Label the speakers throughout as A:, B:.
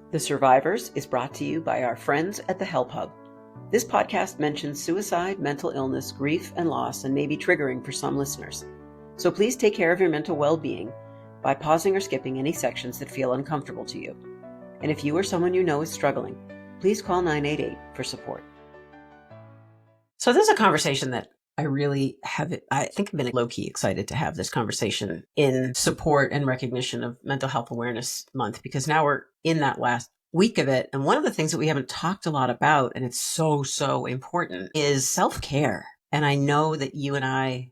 A: The Survivors is brought to you by our friends at the HelpHUB. This podcast mentions suicide, mental illness, grief, and loss, and may be triggering for some listeners. So please take care of your mental well-being by pausing or skipping any sections that feel uncomfortable to you. And if you or someone you know is struggling, please call 988 for support. So this is a conversation that I think I've been low-key excited to have this conversation in support and recognition of Mental Health Awareness Month, because now we're in that last week of it. And one of the things that we haven't talked a lot about, and it's so important, is self-care. And I know that you and I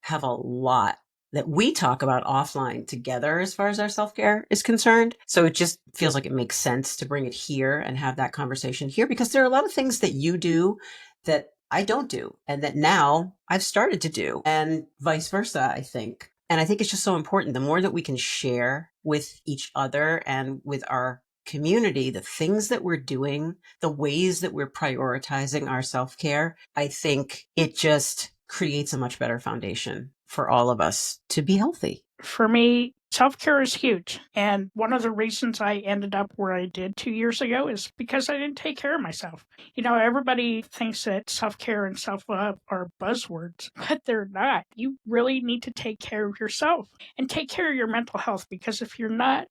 A: have a lot that we talk about offline together as far as our self-care is concerned. So it just feels like it makes sense to bring it here and have that conversation here, because there are a lot of things that you do that I don't do, and that now I've started to do, and vice versa, I think. And I think it's just so important. The more that we can share with each other and with our community, the things that we're doing, the ways that we're prioritizing our self-care, I think it just creates a much better foundation for all of us to be healthy.
B: For me, self-care is huge. And one of the reasons I ended up where I did 2 years ago is because I didn't take care of myself. You know, everybody thinks that self-care and self-love are buzzwords, but they're not. You really need to take care of yourself and take care of your mental health, because if you're not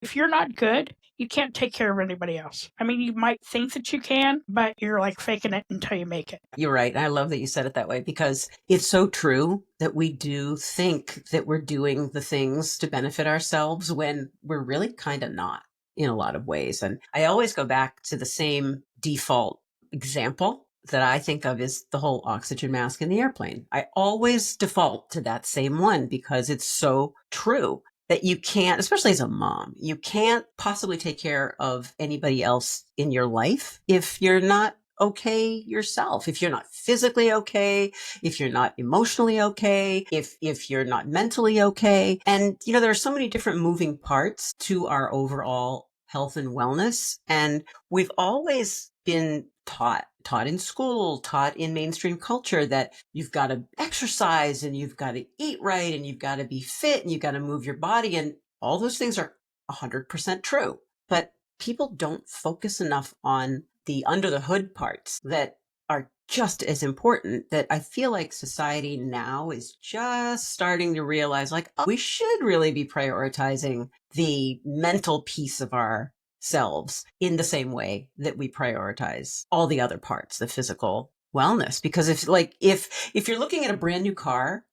B: good, you can't take care of anybody else. I mean, you might think that you can, but you're like faking it until you make it.
A: You're right. I love that you said it that way, because it's so true that we do think that we're doing the things to benefit ourselves when we're really kind of not in a lot of ways. And I always go back to the same default example that I think of is the whole oxygen mask in the airplane. I always default to that same one because it's so true that you can't, especially as a mom, you can't possibly take care of anybody else in your life if you're not okay yourself, if you're not physically okay, if you're not emotionally okay, if you're not mentally okay. And, you know, there are so many different moving parts to our overall health and wellness. And we've always been taught in school, taught in mainstream culture, that you've got to exercise and you've got to eat right and you've got to be fit and you've got to move your body. And all those things are 100% true. But people don't focus enough on the under the hood parts that are just as important, that I feel like society now is just starting to realize, like, oh, we should really be prioritizing the mental piece of ourselves in the same way that we prioritize all the other parts, the physical wellness. Because if you're looking at a brand new car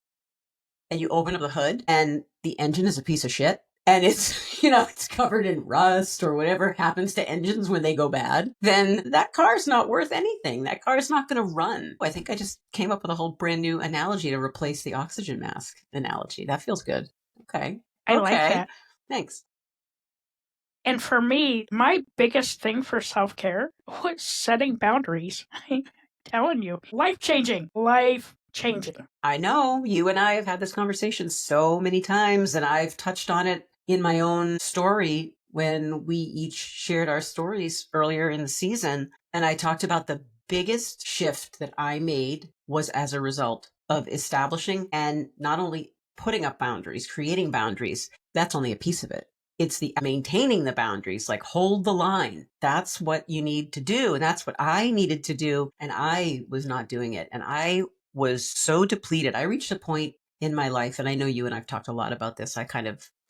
A: and you open up the hood and the engine is a piece of shit, and it's, you know, it's covered in rust or whatever happens to engines when they go bad, then that car's not worth anything. That car's not going to run. I think I just came up with a whole brand new analogy to replace the oxygen mask analogy. That feels good. Okay.
B: I like that.
A: Thanks.
B: And for me, my biggest thing for self-care was setting boundaries. I'm telling you, life-changing. I
A: know you and I have had this conversation so many times, and I've touched on it in my own story when we each shared our stories earlier in the season. And I talked about the biggest shift that I made was as a result of establishing and not only putting up boundaries, creating boundaries. That's only a piece of it. It's the maintaining the boundaries, like hold the line. That's what you need to do. And that's what I needed to do. And I was not doing it. And I was so depleted. I reached a point in my life, and I know you and I've talked a lot about this. I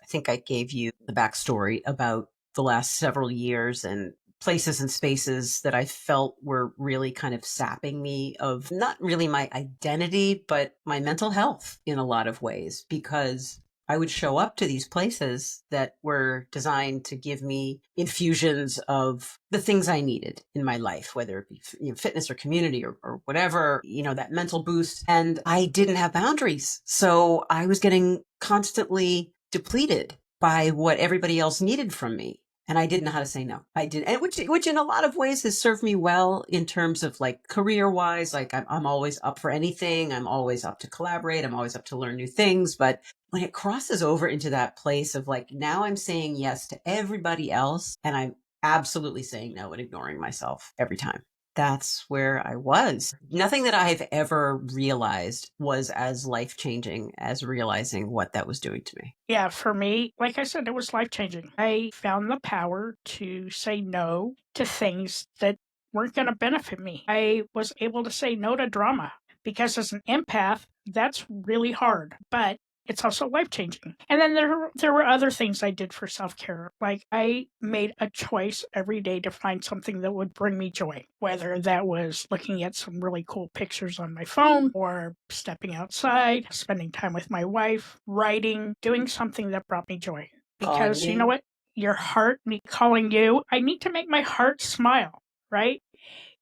A: think I gave you the backstory about the last several years and places and spaces that I felt were really kind of sapping me of not really my identity, but my mental health in a lot of ways, because I would show up to these places that were designed to give me infusions of the things I needed in my life, whether it be, you know, fitness or community or whatever, you know, that mental boost. And I didn't have boundaries. So I was getting constantly depleted by what everybody else needed from me. And I didn't know how to say no. I did, and which in a lot of ways has served me well in terms of like career wise. Like I'm always up for anything. I'm always up to collaborate. I'm always up to learn new things. But when it crosses over into that place of like, now I'm saying yes to everybody else, and I'm absolutely saying no and ignoring myself every time. that's where I was. Nothing that I've ever realized was as life changing as realizing what that was doing to me.
B: Yeah, for me, like I said, it was life changing. I found the power to say no to things that weren't going to benefit me. I was able to say no to drama because as an empath, that's really hard, but it's also life changing. And then there were other things I did for self care. Like I made a choice every day to find something that would bring me joy, whether that was looking at some really cool pictures on my phone or stepping outside, spending time with my wife, writing, doing something that brought me joy.
A: Calling
B: Because you know
A: you.
B: what? Your heart calling you. I need to make my heart smile, right?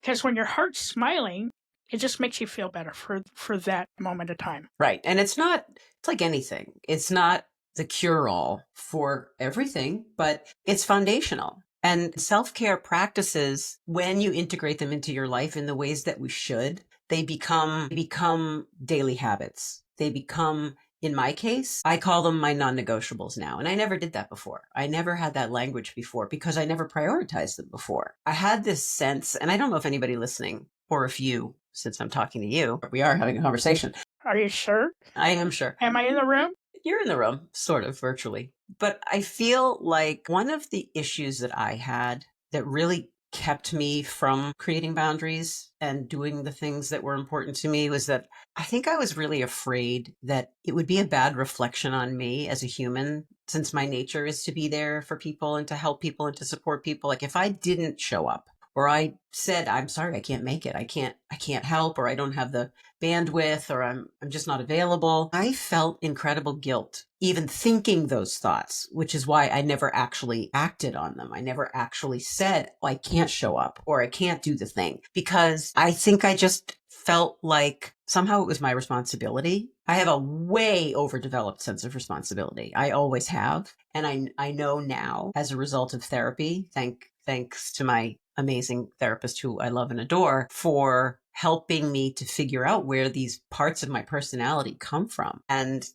B: Because when your heart's smiling, it just makes you feel better for that moment of time.
A: Right. And it's like anything. It's not the cure all for everything, but it's foundational. And self care practices, when you integrate them into your life in the ways that we should, they become daily habits. They become, in my case, I call them my non negotiables now. And I never did that before. I never had that language before because I never prioritized them before. I had this sense, and I don't know if anybody listening, or if you, since I'm talking to you, we are having a conversation.
B: Are you sure?
A: I am sure.
B: Am I in the room?
A: You're in the room, sort of virtually. But I feel like one of the issues that I had that really kept me from creating boundaries and doing the things that were important to me was that I think I was really afraid that it would be a bad reflection on me as a human, since my nature is to be there for people and to help people and to support people. Like if I didn't show up, or I said, I'm sorry, I can't make it. I can't help, or I don't have the bandwidth, or I'm just not available. I felt incredible guilt even thinking those thoughts, which is why I never actually acted on them. I never actually said, oh, I can't show up or I can't do the thing, because I think I just felt like somehow it was my responsibility. I have a way overdeveloped sense of responsibility. I always have. And I know now, as a result of therapy, thanks to my amazing therapist who I love and adore, for helping me to figure out where these parts of my personality come from. And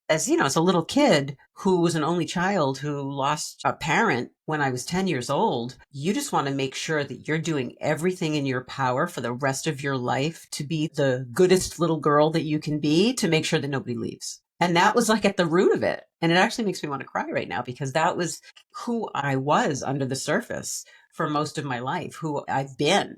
A: as you know, as a little kid who was an only child who lost a parent when I was 10 years old, you just want to make sure that you're doing everything in your power for the rest of your life to be the goodest little girl that you can be, to make sure that nobody leaves. And that was like at the root of it. And it actually makes me want to cry right now, because that was who I was under the surface for most of my life, who I've been.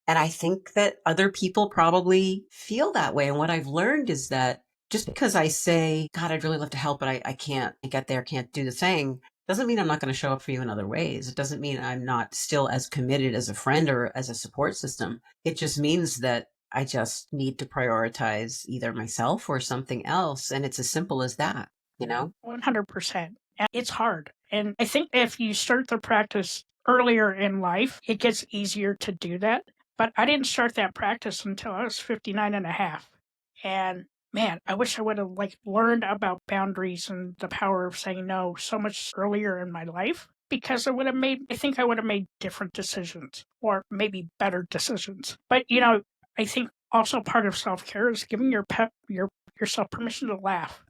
A: And I think that other people probably feel that way. And what I've learned is that just because I say, God, I'd really love to help, but I can't get there, can't do the thing, doesn't mean I'm not going to show up for you in other ways. It doesn't mean I'm not still as committed as a friend or as a support system. It just means that I just need to prioritize either myself or something else. And it's as simple as that, you know?
B: 100%. And it's hard. And I think if you start the practice earlier in life, it gets easier to do that. But I didn't start that practice until I was 59 and a half. And man, I wish I would have learned about boundaries and the power of saying no so much earlier in my life, because I think I would have made different decisions, or maybe better decisions. But I think also part of self-care is giving yourself permission to laugh,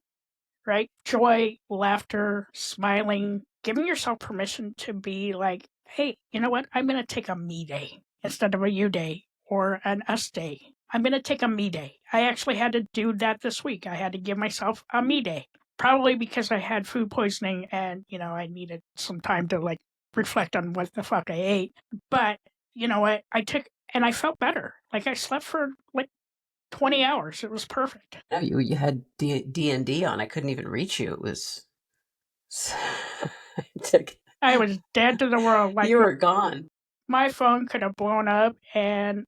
B: right? Joy, laughter, smiling, giving yourself permission to be like, hey, you know what? I'm going to take a me day instead of a you day or an us day. I'm going to take a me day. I actually had to do that this week. I had to give myself a me day, probably because I had food poisoning and, I needed some time to reflect on what the fuck I ate. But you know what? And I felt better. Like I slept for 20 hours. It was perfect.
A: No, you had D&D on. I couldn't even reach you. It was
B: I was dead to the world.
A: You were gone.
B: My phone could have blown up and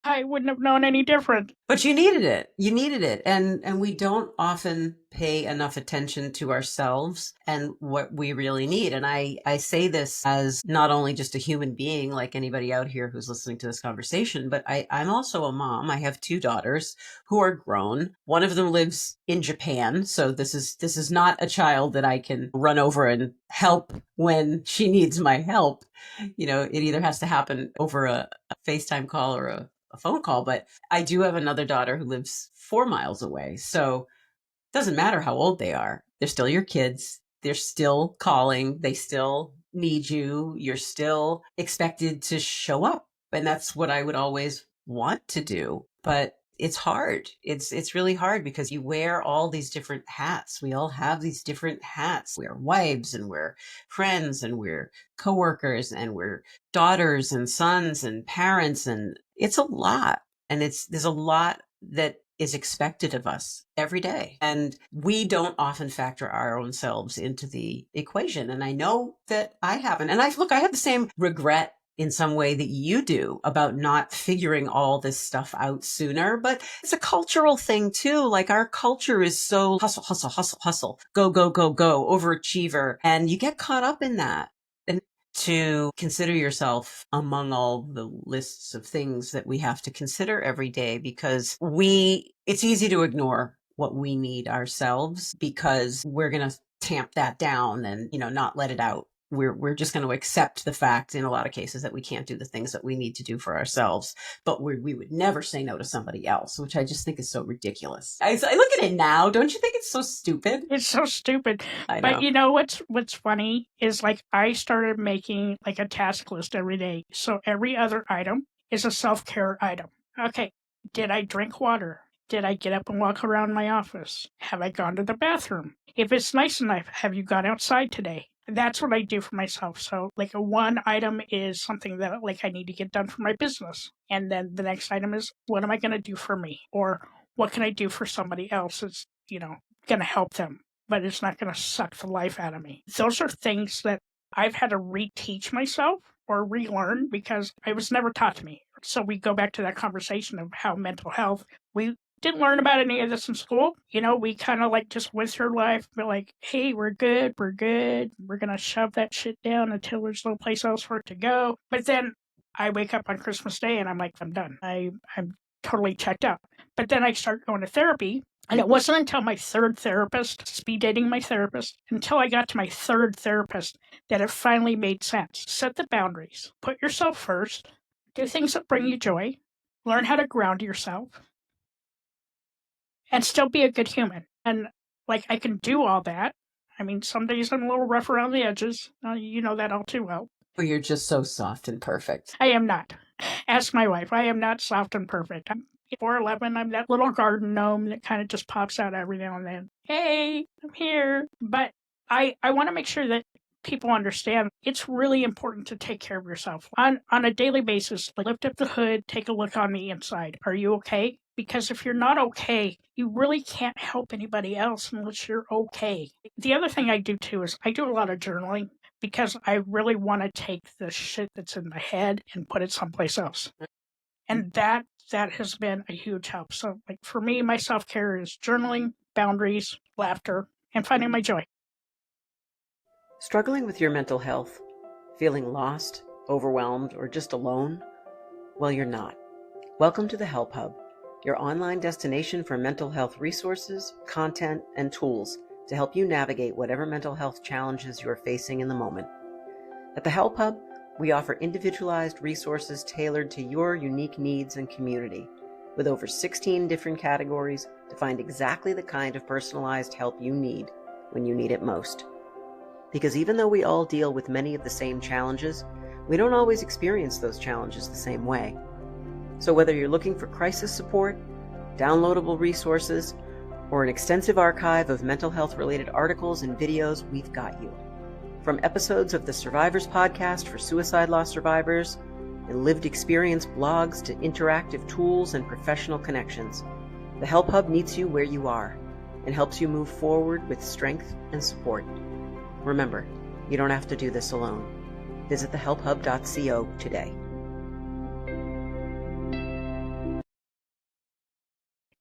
B: I wouldn't have known any different.
A: But you needed it. You needed it. And we don't often pay enough attention to ourselves and what we really need. And I say this as not only just a human being like anybody out here who's listening to this conversation, but I'm also a mom. I have two daughters who are grown. One of them lives in Japan. So this is not a child that I can run over and help when she needs my help. It either has to happen over a FaceTime call or a phone call. But I do have another daughter who lives 4 miles away. So it doesn't matter how old they are. They're still your kids. They're still calling. They still need you. You're still expected to show up. And that's what I would always want to do. But it's hard. It's really hard because you wear all these different hats. We all have these different hats. We're wives and we're friends and we're coworkers and we're daughters and sons and parents, and it's a lot. And there's a lot that is expected of us every day. And we don't often factor our own selves into the equation. And I know that I haven't. And I have the same regret in some way that you do about not figuring all this stuff out sooner. But it's a cultural thing too. Like our culture is so hustle, hustle, hustle, hustle, go, go, go, go, overachiever. And you get caught up in that. And to consider yourself among all the lists of things that we have to consider every day, because it's easy to ignore what we need ourselves because we're going to tamp that down and, not let it out. We're just going to accept the fact in a lot of cases that we can't do the things that we need to do for ourselves, but we would never say no to somebody else, which I just think is so ridiculous. I look at it now. Don't you think it's so stupid?
B: It's so stupid.
A: I
B: But
A: know.
B: you know what's funny is like I started making like a task list every day. So every other item is a self-care item. Okay, did I drink water? Did I get up and walk around my office? Have I gone to the bathroom? If it's nice enough, have you gone outside today? That's what I do for myself. So like a one item is something that like I need to get done for my business. And then the next item is what am I going to do for me? Or what can I do for somebody else that's, going to help them, but it's not going to suck the life out of me. Those are things that I've had to reteach myself or relearn because I was never taught to me. So we go back to that conversation of how mental health, we didn't learn about any of this in school. We kind of like just went through life, but like, hey, we're good. We're going to shove that shit down until there's no place else for it to go. But then I wake up on Christmas Day and I'm like, I'm done. I'm totally checked out. But then I start going to therapy. And it wasn't until my third therapist, speed dating my therapist, until I got to my third therapist that it finally made sense. Set the boundaries. Put yourself first. Do things that bring you joy. Learn how to ground yourself. And still be a good human. And like I can do all that. I mean, some days I'm a little rough around the edges. You know that all too well.
A: Well, you're just so soft and perfect.
B: I am not. Ask my wife. I am not soft and perfect. I'm 4'11". I'm that little garden gnome that kind of just pops out every now and then. Hey, I'm here. But I want to make sure that people understand it's really important to take care of yourself on a daily basis. Like lift up the hood, take a look on the inside. Are you okay? Because if you're not okay, you really can't help anybody else unless you're okay. The other thing I do too is I do a lot of journaling because I really want to take the shit that's in my head and put it someplace else. And that has been a huge help. So like for me, my self-care is journaling, boundaries, laughter, and finding my joy.
A: Struggling with your mental health, feeling lost, overwhelmed, or just alone? Well, you're not. Welcome to the HelpHUB, your online destination for mental health resources, content, and tools to help you navigate whatever mental health challenges you are facing in the moment. At the HelpHUB, we offer individualized resources tailored to your unique needs and community, with over 16 different categories to find exactly the kind of personalized help you need when you need it most. Because even though we all deal with many of the same challenges, we don't always experience those challenges the same way. So whether you're looking for crisis support, downloadable resources, or an extensive archive of mental health-related articles and videos, we've got you. From episodes of the Survivors podcast for suicide loss survivors and lived experience blogs to interactive tools and professional connections, the HelpHUB meets you where you are and helps you move forward with strength and support. Remember, you don't have to do this alone. Visit thehelphub.co today.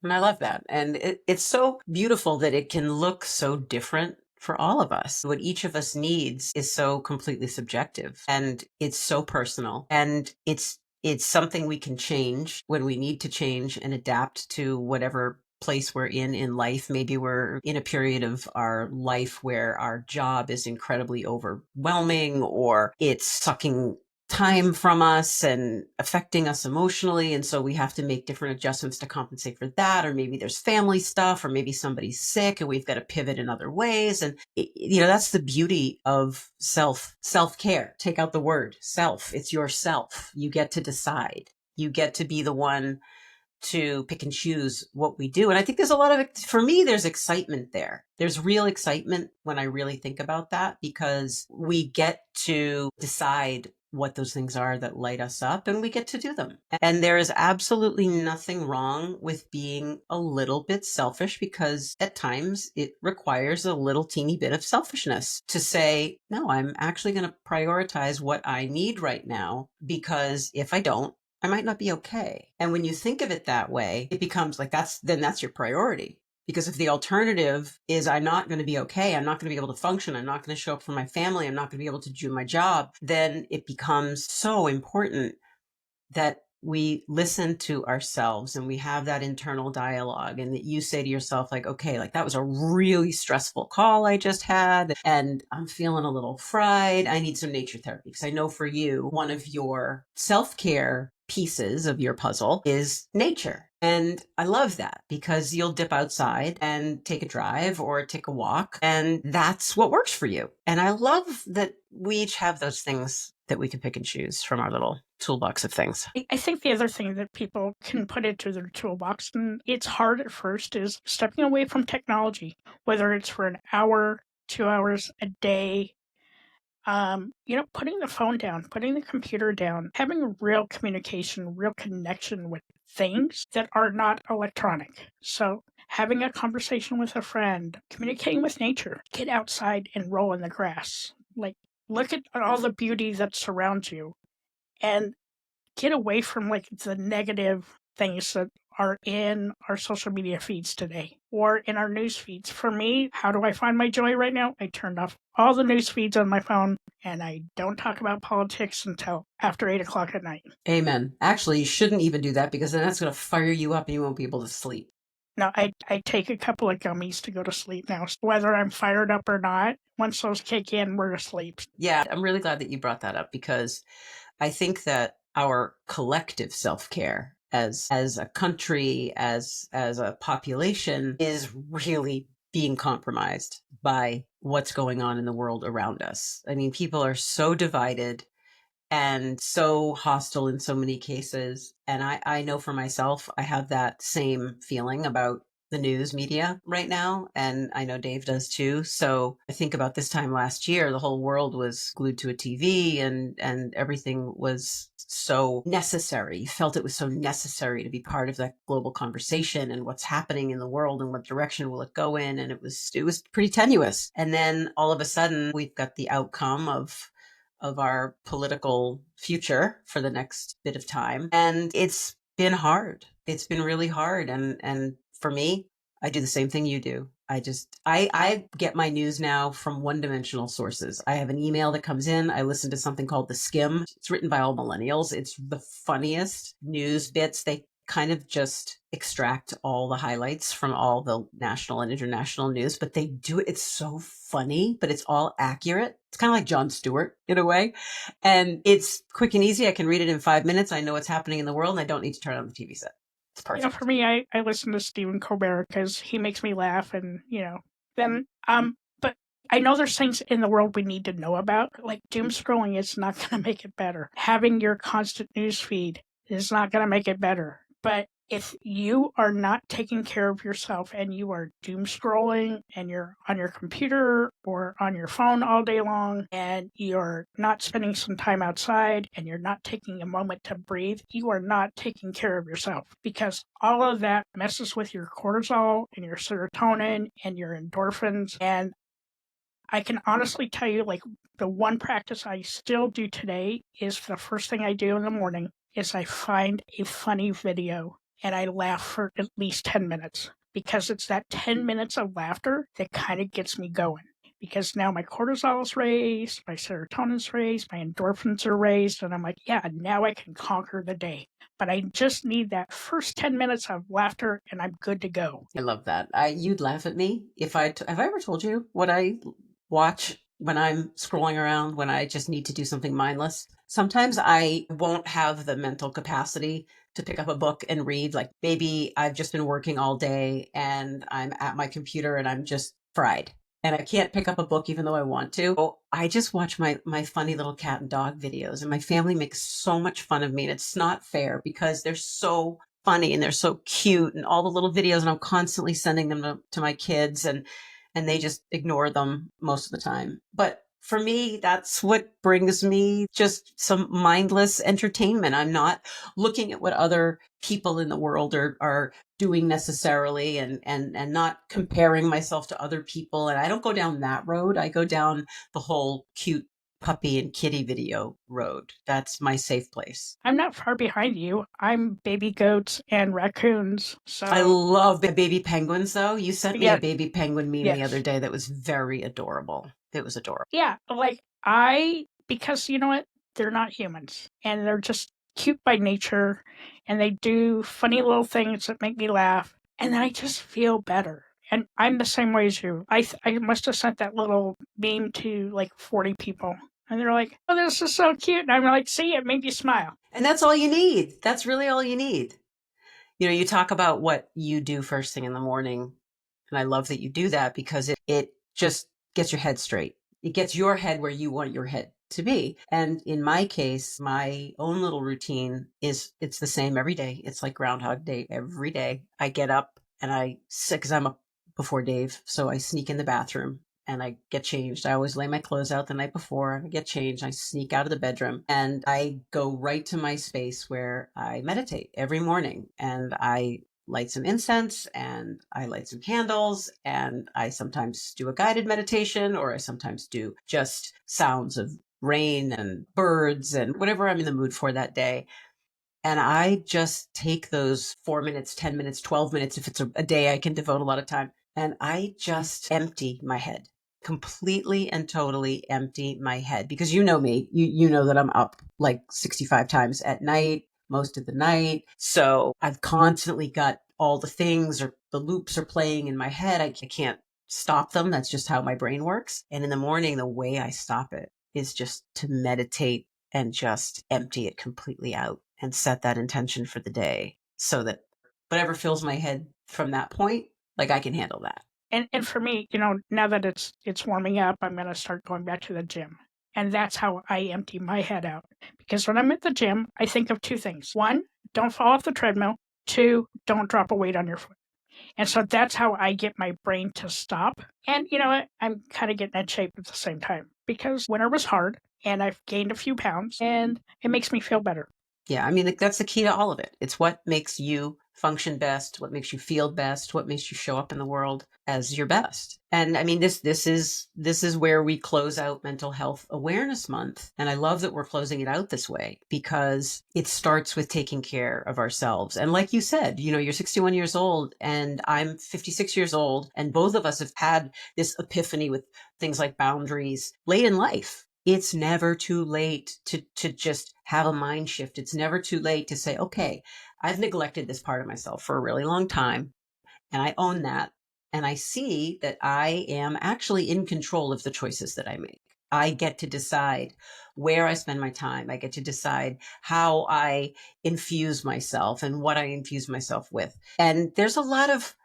A: And I love that. And it's so beautiful that it can look so different for all of us. What each of us needs is so completely subjective, and it's so personal, and it's something we can change when we need to change and adapt to whatever place we're in life. Maybe we're in a period of our life where our job is incredibly overwhelming, or it's sucking time from us and affecting us emotionally. And so we have to make different adjustments to compensate for that. Or maybe there's family stuff, or maybe somebody's sick and we've got to pivot in other ways. And, that's the beauty of self-care. Take out the word self. It's yourself. You get to decide. You get to be the one to pick and choose what we do. And I think there's a lot of, for me, there's excitement there. There's real excitement when I really think about that, because we get to decide what those things are that light us up, and we get to do them. And there is absolutely nothing wrong with being a little bit selfish, because at times it requires a little teeny bit of selfishness to say, no, I'm actually going to prioritize what I need right now, because if I don't, I might not be okay. And when you think of it that way, it becomes like that's your priority. Because if the alternative is I'm not going to be okay, I'm not going to be able to function, I'm not going to show up for my family, I'm not going to be able to do my job, then it becomes so important that we listen to ourselves and we have that internal dialogue, and that you say to yourself, like, okay, like that was a really stressful call I just had and I'm feeling a little fried. I need some nature therapy. Because I know for you, one of your self-care pieces of your puzzle is nature. And I love that, because you'll dip outside and take a drive or take a walk, and that's what works for you. And I love that we each have those things that we can pick and choose from our little toolbox of things.
B: I think the other thing that people can put into their toolbox, and it's hard at first, is stepping away from technology, whether it's for an hour, 2 hours, a day. Putting the phone down, putting the computer down, having real communication, real connection with things that are not electronic. So having a conversation with a friend, communicating with nature, get outside and roll in the grass. Like, look at all the beauty that surrounds you, and get away from like the negative things that are in our social media feeds today or in our news feeds. For me, how do I find my joy right now? I turned off all the news feeds on my phone, and I don't talk about politics until after 8 o'clock at night.
A: Amen. Actually, you shouldn't even do that, because then that's going to fire you up and you won't be able to sleep.
B: Now, I take a couple of gummies to go to sleep now. So whether I'm fired up or not, once those kick in, we're asleep.
A: Yeah, I'm really glad that you brought that up, because I think that our collective self-care as a country, as a population, is really being compromised by what's going on in the world around us. I mean, people are so divided and so hostile in so many cases. And I know for myself, I have that same feeling about the news media right now. And I know Dave does too. So I think about this time last year, the whole world was glued to a TV, and everything was so necessary. You felt it was so necessary to be part of that global conversation and what's happening in the world and what direction will it go in. And it was pretty tenuous. And then all of a sudden we've got the outcome of our political future for the next bit of time. And it's been hard. It's been really hard. And for me, I do the same thing you do. I get my news now from one-dimensional sources. I have an email that comes in. I listen to something called The Skim. It's written by all millennials. It's the funniest news bits. They kind of just extract all the highlights from all the national and international news, but they do it. It's so funny, but it's all accurate. It's kind of like Jon Stewart in a way. And it's quick and easy. I can read it in 5 minutes. I know what's happening in the world, and I don't need to turn on the TV set. It's perfect.
B: For me, I listen to Stephen Colbert because he makes me laugh, and but I know there's things in the world we need to know about. Like doom scrolling is not going to make it better. Having your constant news feed is not going to make it better. But if you are not taking care of yourself and you are doom scrolling and you're on your computer or on your phone all day long and you're not spending some time outside and you're not taking a moment to breathe, you are not taking care of yourself, because all of that messes with your cortisol and your serotonin and your endorphins. And I can honestly tell you, like, the one practice I still do today is the first thing I do in the morning is I find a funny video and I laugh for at least 10 minutes, because it's that 10 minutes of laughter that kind of gets me going. Because now my cortisol is raised, my serotonin's raised, my endorphins are raised, and I'm like, yeah, now I can conquer the day. But I just need that first 10 minutes of laughter and I'm good to go.
A: I love that. You'd laugh at me if have I ever told you what I watch when I'm scrolling around, when I just need to do something mindless. Sometimes I won't have the mental capacity to pick up a book and read. Like maybe I've just been working all day and I'm at my computer and I'm just fried and I can't pick up a book even though I want to. So I just watch my funny little cat and dog videos, and my family makes so much fun of me, and it's not fair because they're so funny and they're so cute and all the little videos, and I'm constantly sending them to my kids, and they just ignore them most of the time. But for me, that's what brings me just some mindless entertainment. I'm not looking at what other people in the world are doing necessarily, and not comparing myself to other people. And I don't go down that road. I go down the whole cute puppy and kitty video road. That's my safe place.
B: I'm not far behind you. I'm baby goats and raccoons.
A: I
B: So,
A: love baby penguins, though. You sent me a
B: yeah,
A: baby penguin meme the other
B: yes.
A: day that was very adorable. It was adorable.
B: Yeah, like because you know what? They're not humans and they're just cute by nature and they do funny little things that make me laugh. And then I just feel better. And I'm the same way as you. I must have sent that little meme to like 40 people. And they're like, oh, this is so cute. And I'm like, see, it made you smile.
A: And that's all you need. That's really all you need. You talk about what you do first thing in the morning. And I love that you do that because it just gets your head straight. It gets your head where you want your head to be. And in my case, my own little routine it's the same every day. It's like Groundhog Day every day. I get up and because I'm up before Dave. So I sneak in the bathroom and I get changed. I always lay my clothes out the night before. I get changed. I sneak out of the bedroom and I go right to my space where I meditate every morning, and I light some incense and I light some candles, and I sometimes do a guided meditation, or I sometimes do just sounds of rain and birds and whatever I'm in the mood for that day. And I just take those 4 minutes, 10 minutes, 12 minutes, if it's a day I can devote a lot of time, and I just empty my head, completely and totally empty my head. Because you know me, you know that I'm up like 65 times at night, most of the night. So I've constantly got all the things, or the loops are playing in my head. I can't stop them. That's just how my brain works. And in the morning, the way I stop it is just to meditate and just empty it completely out and set that intention for the day, so that whatever fills my head from that point, like I can handle that.
B: And for me, now that it's warming up, I'm gonna start going back to the gym. And that's how I empty my head out. Because when I'm at the gym, I think of two things. One, don't fall off the treadmill. Two, don't drop a weight on your foot. And so that's how I get my brain to stop. And you know what? I'm kind of getting in shape at the same time because winter was hard and I've gained a few pounds and it makes me feel better.
A: Yeah, I mean, that's the key to all of it. It's what makes you function best, what makes you feel best, what makes you show up in the world as your best. And I mean, this is where we close out Mental Health Awareness Month. And I love that we're closing it out this way because it starts with taking care of ourselves. And like you said, you're 61 years old and I'm 56 years old, and both of us have had this epiphany with things like boundaries late in life. It's never too late to just have a mind shift. It's never too late to say, okay, I've neglected this part of myself for a really long time, and I own that. And I see that I am actually in control of the choices that I make. I get to decide where I spend my time. I get to decide how I infuse myself and what I infuse myself with. And there's a lot of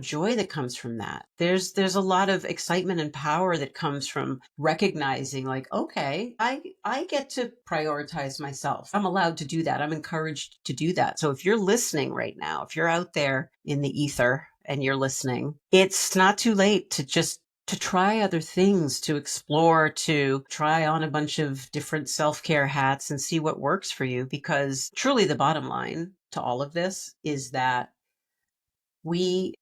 A: joy that comes from that. There's a lot of excitement and power that comes from recognizing, like, okay, I get to prioritize myself. I'm allowed to do that. I'm encouraged to do that. So if you're listening right now, if you're out there in the ether and you're listening, it's not too late to try other things, to explore, to try on a bunch of different self-care hats and see what works for you. Because truly the bottom line to all of this is that we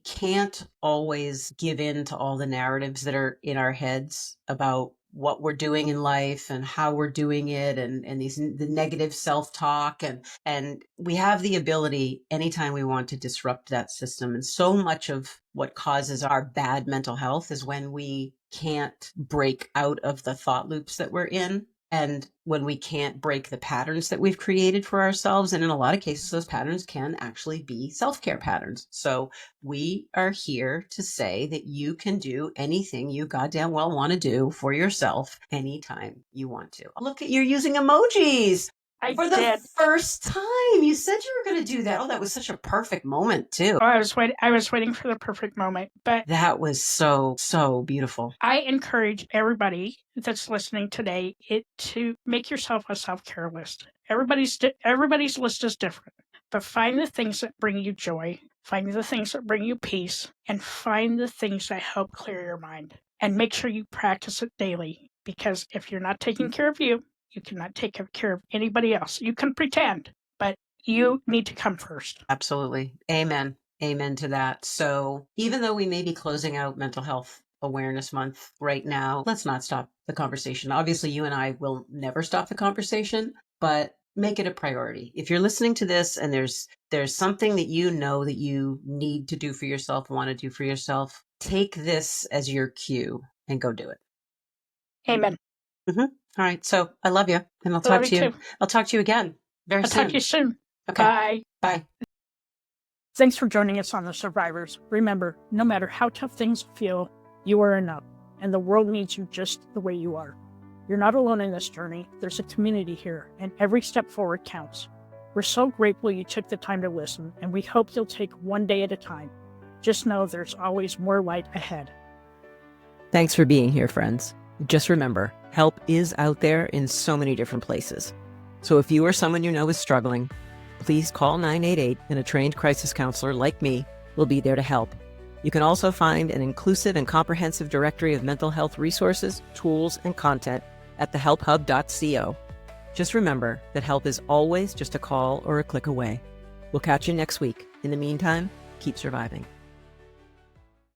A: can't always give in to all the narratives that are in our heads about what we're doing in life and how we're doing it, and the negative self-talk, and we have the ability anytime we want to disrupt that system. And so much of what causes our bad mental health is when we can't break out of the thought loops that we're in. And when we can't break the patterns that we've created for ourselves, and in a lot of cases, those patterns can actually be self-care patterns. So we are here to say that you can do anything you goddamn well want to do for yourself anytime you want to. Look at, you're using emojis.
B: I
A: For the
B: did.
A: first time. You said you were going to do that. Oh, that was such a perfect moment, too.
B: Oh, I was waiting for the perfect moment. But
A: That was so, so beautiful.
B: I encourage everybody that's listening today to make yourself a self-care list. Everybody's list is different, but find the things that bring you joy, find the things that bring you peace, and find the things that help clear your mind. And make sure you practice it daily, because if you're not taking care of you, you cannot take care of anybody else. You can pretend, but you need to come first.
A: Absolutely. Amen. Amen to that. So even though we may be closing out Mental Health Awareness Month right now, let's not stop the conversation. Obviously, you and I will never stop the conversation, but make it a priority. If you're listening to this and there's something that you know that you need to do for yourself, want to do for yourself, take this as your cue and go do it.
B: Amen.
A: Mm-hmm. All right. So I love you, and I'll
B: I love
A: talk to you.
B: too.
A: I'll talk to you again very
B: I'll
A: soon.
B: talk to you soon.
A: Okay.
B: Bye.
A: Bye.
B: Thanks for joining us on The Survivors. Remember, no matter how tough things feel, you are enough, and the world needs you just the way you are. You're not alone in this journey. There's a community here, and every step forward counts. We're so grateful you took the time to listen, and we hope you'll take one day at a time. Just know there's always more light ahead.
C: Thanks for being here, friends. Just remember, help is out there in so many different places. So if you or someone you know is struggling, please call 988 and a trained crisis counselor like me will be there to help. You can also find an inclusive and comprehensive directory of mental health resources, tools, and content at thehelphub.co. Just remember that help is always just a call or a click away. We'll catch you next week. In the meantime, keep surviving.